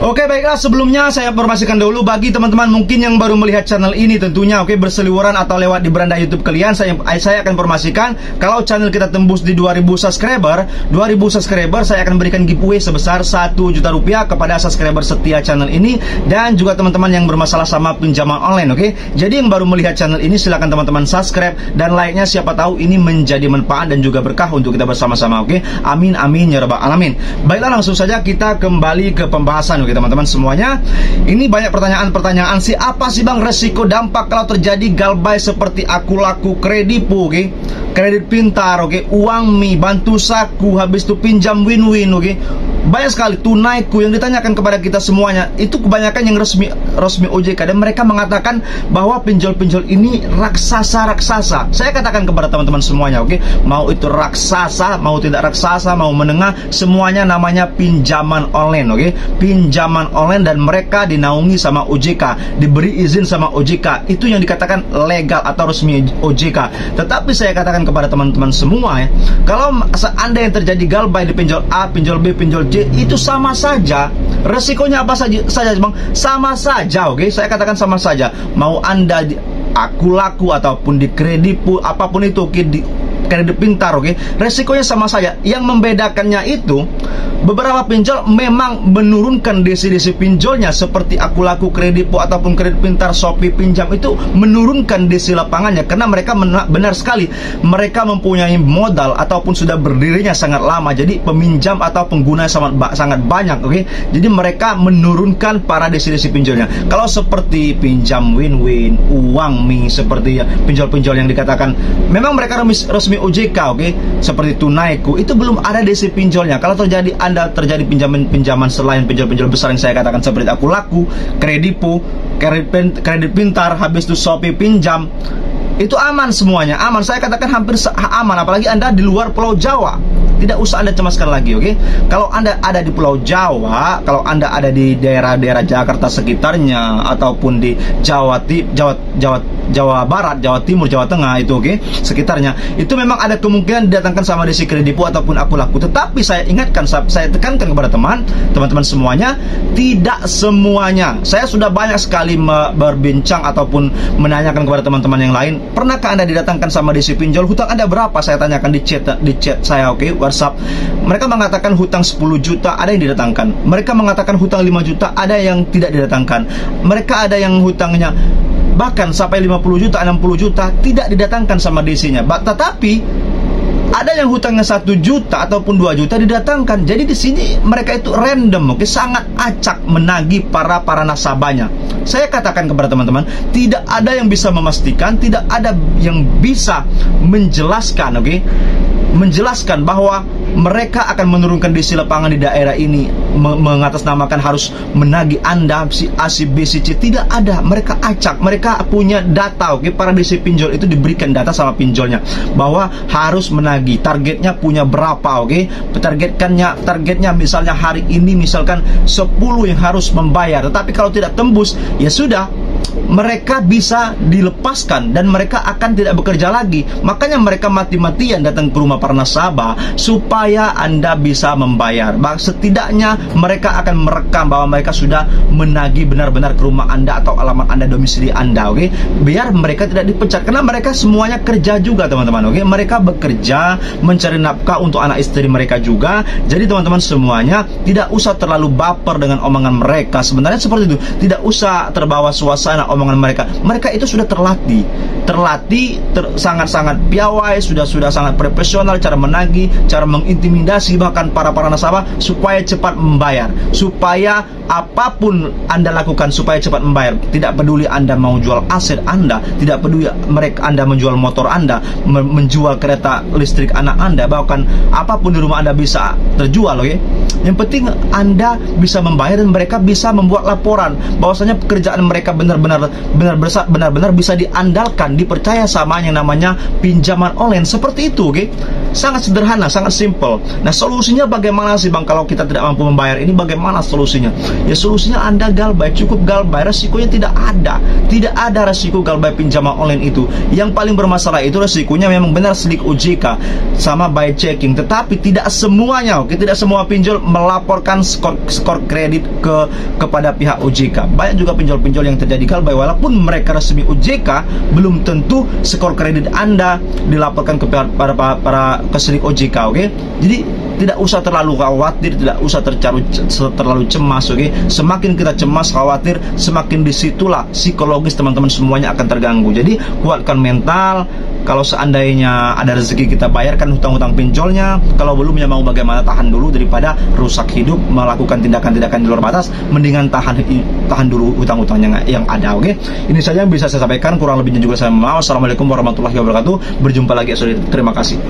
Oke, baiklah, sebelumnya saya informasikan dulu bagi teman-teman mungkin yang baru melihat channel ini tentunya, oke, berseliweran atau lewat di beranda YouTube kalian, saya akan informasikan kalau channel kita tembus di 2000 subscriber, saya akan berikan giveaway sebesar 1 juta rupiah kepada subscriber setia channel ini dan juga teman-teman yang bermasalah sama pinjaman online, oke. Jadi yang baru melihat channel ini silakan teman-teman subscribe dan like-nya, siapa tahu ini menjadi manfaat dan juga berkah untuk kita bersama-sama, oke. Amin amin ya rabbal alamin. Baiklah, langsung saja kita kembali ke pembahasan, oke teman-teman semuanya. Ini banyak pertanyaan-pertanyaan sih, apa sih bang resiko dampak kalau terjadi galbay seperti aku laku kredipo, oke, kredit pintar, oke, uang mi, bantu saku, habis itu pinjam win-win, oke. Banyak sekali tunaiku yang ditanyakan kepada kita semuanya. Itu kebanyakan yang resmi OJK dan mereka mengatakan bahwa pinjol-pinjol ini raksasa. Saya katakan kepada teman-teman semuanya, oke, mau itu raksasa, mau tidak raksasa, mau menengah, semuanya namanya pinjaman online, oke. Pinjaman online dan mereka dinaungi sama OJK, diberi izin sama OJK. Itu yang dikatakan legal atau resmi OJK. Tetapi saya katakan kepada teman-teman semua ya, kalau Anda yang terjadi galbay di pinjol A, pinjol B, pinjol C, itu sama saja. Resikonya apa saja bang? Sama saja, oke. Saya katakan sama saja. Mau Anda di aku laku ataupun di kredipo, apapun itu, oke, di kredit pintar, oke, resikonya sama saja. Yang membedakannya itu beberapa pinjol memang menurunkan desi pinjolnya, seperti aku laku kredipo ataupun kredit pintar, Shopee pinjam, itu menurunkan desi lapangannya karena mereka benar sekali, mereka mempunyai modal ataupun sudah berdirinya sangat lama, jadi peminjam atau pengguna sangat banyak, oke. Jadi mereka menurunkan para desi pinjolnya. Kalau seperti pinjam win-win, uang mi, seperti ya, pinjol-pinjol yang dikatakan memang mereka resmi OJK, oke, seperti tunaiku, itu belum ada desi pinjolnya. Kalau terjadi pinjaman selain pinjol-pinjol besar yang saya katakan seperti aku laku, kredipo, kredit pintar, habis itu Shopee pinjam, itu aman semuanya, aman. Saya katakan hampir aman, apalagi Anda di luar Pulau Jawa. Tidak usah Anda cemaskan lagi, oke. Kalau Anda ada di Pulau Jawa, kalau Anda ada di daerah-daerah Jakarta sekitarnya ataupun di Jawa Barat, Jawa Timur, Jawa Tengah itu, oke, sekitarnya, itu memang ada kemungkinan didatangkan sama desi kredipo ataupun aku laku. Tetapi saya ingatkan, saya tekankan kepada teman-teman semuanya, tidak semuanya. Saya sudah banyak sekali berbincang ataupun menanyakan kepada teman-teman yang lain, pernahkah Anda didatangkan sama desi pinjol? Hutang Anda berapa? Saya tanyakan di chat saya, oke, WhatsApp. Mereka mengatakan hutang 10 juta, ada yang didatangkan. Mereka mengatakan hutang 5 juta, ada yang tidak didatangkan. Mereka ada yang hutangnya bahkan sampai 50 juta, 60 juta tidak didatangkan sama DC-nya. Tetapi ada yang hutangnya 1 juta ataupun 2 juta didatangkan. Jadi di sini mereka itu random, oke, sangat acak menagih para nasabahnya. Saya katakan kepada teman-teman, tidak ada yang bisa memastikan, tidak ada yang bisa menjelaskan, oke, menjelaskan bahwa mereka akan menurunkan desi lapangan di daerah ini, mengatasnamakan harus menagih Anda si A, si B, si C. Tidak ada, mereka acak, mereka punya data, oke. Para desi pinjol itu diberikan data sama pinjolnya bahwa harus menagih, targetnya punya berapa, oke. Targetnya misalnya hari ini misalkan 10 yang harus membayar, tetapi kalau tidak tembus ya sudah, mereka bisa dilepaskan dan mereka akan tidak bekerja lagi. Makanya mereka mati-matian datang ke rumah para nasabah supaya Anda bisa membayar. Setidaknya mereka akan merekam bahwa mereka sudah menagih benar-benar ke rumah Anda atau alamat Anda, domisili Anda, oke. Biar mereka tidak dipecat, karena mereka semuanya kerja juga teman-teman, oke. Mereka bekerja mencari nafkah untuk anak istri mereka juga. Jadi teman-teman semuanya tidak usah terlalu baper dengan omongan mereka. Sebenarnya seperti itu, tidak usah terbawa suasana omongan mereka. Mereka itu sudah terlatih, sangat-sangat piawai, sudah sangat profesional cara menagih, cara mengintimidasi bahkan para nasabah supaya cepat membayar, supaya apapun Anda lakukan supaya cepat membayar. Tidak peduli Anda mau jual aset Anda, tidak peduli Anda menjual motor Anda, menjual kereta listrik anak Anda, bahkan apapun di rumah Anda bisa terjual, oke. Yang penting Anda bisa membayar dan mereka bisa membuat laporan bahwasanya pekerjaan mereka benar-benar benar-benar bisa diandalkan, dipercaya sama yang namanya pinjaman online seperti itu, oke? Sangat sederhana, sangat simple. Nah, solusinya bagaimana sih Bang kalau kita tidak mampu membayar? Ini bagaimana solusinya? Ya solusinya Anda galbay, cukup galbay, resikonya tidak ada. Tidak ada resiko galbay pinjaman online itu. Yang paling bermasalah itu resikonya memang benar slick OJK sama by checking, tetapi tidak semuanya, oke? Tidak semua pinjol melaporkan skor kredit kepada pihak OJK. Banyak juga pinjol-pinjol yang terjadi galbay, walaupun mereka resmi OJK, belum tentu skor kredit Anda dilaporkan kepada para slick OJK, oke? Jadi tidak usah terlalu khawatir, tidak usah terlalu cemas, oke? Semakin kita cemas, khawatir, semakin disitulah psikologis teman-teman semuanya akan terganggu. Jadi kuatkan mental. Kalau seandainya ada rezeki, kita bayarkan hutang-hutang pinjolnya. Kalau belum, ya mau bagaimana, tahan dulu daripada rusak hidup, melakukan tindakan-tindakan di luar batas. Mendingan tahan dulu hutang-hutangnya yang ada, oke? Ini saja yang bisa saya sampaikan, kurang lebihnya juga saya mohon maaf. Assalamualaikum warahmatullahi wabarakatuh. Berjumpa lagi, terima kasih.